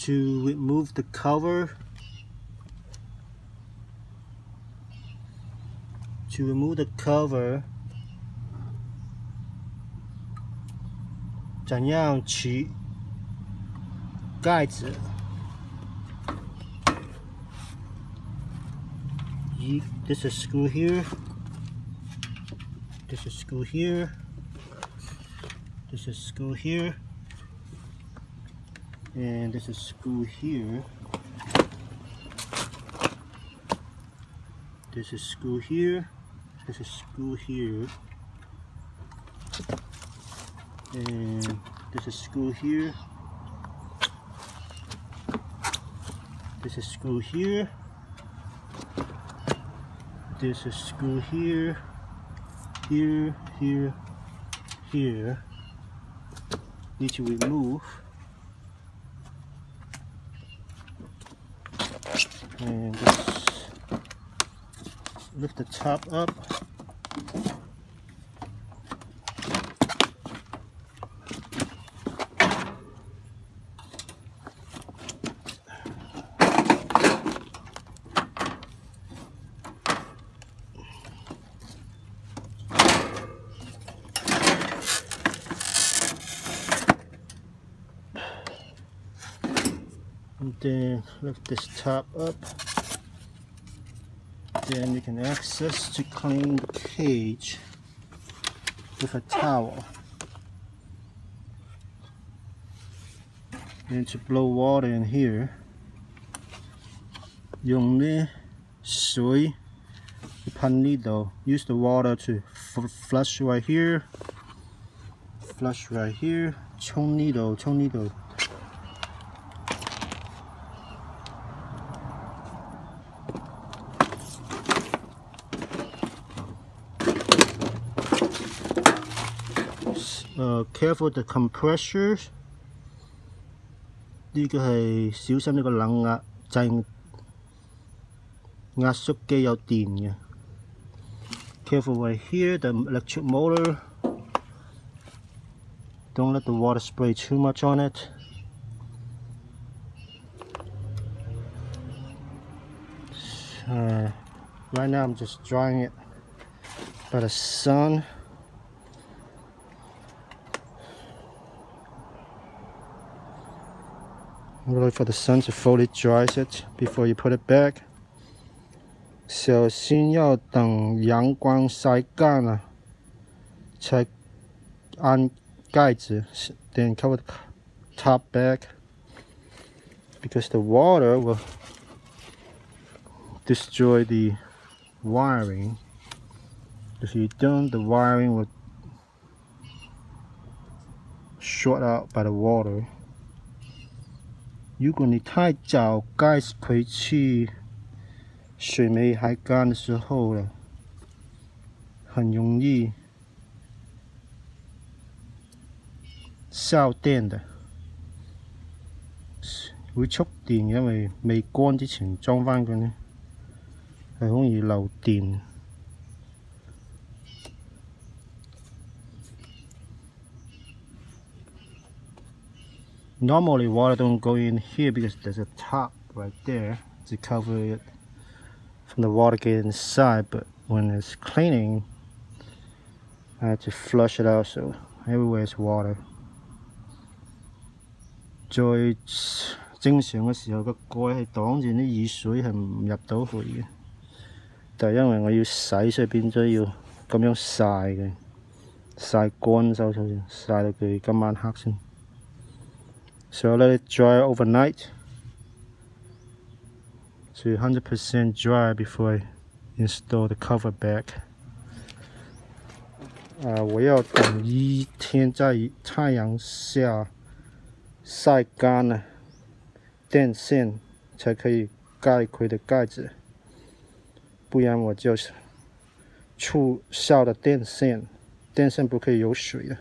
To remove the cover,怎样取盖子？This is screw here. This is screw here. This is screw here. And this is screw here. This is screw here. This is screw here. And this is screw here. This is screw here. This is screw here. Here. Need to remove. And just lift the top up. And then lift this top up. Then you can access to clean the cage with a towel. And to blow water in here, 用呢水喷呢度 use the water to flush right here, flush right here, 冲呢度 careful the compressors. 呢個係小心呢個冷壓掣壓縮機有電嘅。Careful right here, the electric motor. Don't let the water spray too much on it. Right now I'm just drying it by the sun. Wait for the sun to fully dry it before you put it back. 首先要等阳光晒干了，才按盖子。Then cover the top back because the water will destroy the wiring. If you don't, the wiring will short out by the water. 如果你太早盖回去，水没还干的时候了，很容易烧電的，會觸電，因為未乾之前裝返佢呢，係好容易漏電。Normally water don't go in here because there's a top right there to cover it from the water getting inside, but when it's cleaning I have to flush it out, so everywhere is water. 最正常嘅時候個蓋係擋住啲雨水係唔入到去嘅，但係因為我要洗，所以變咗要咁樣曬嘅，曬乾手先，曬到佢今晚黑先。So I let it dry overnight to 100% dry before I install the cover back. 我要等一天在太阳下晒干了电线才可以盖佢的盖子，不然我就是触烧的电线不可以有水的。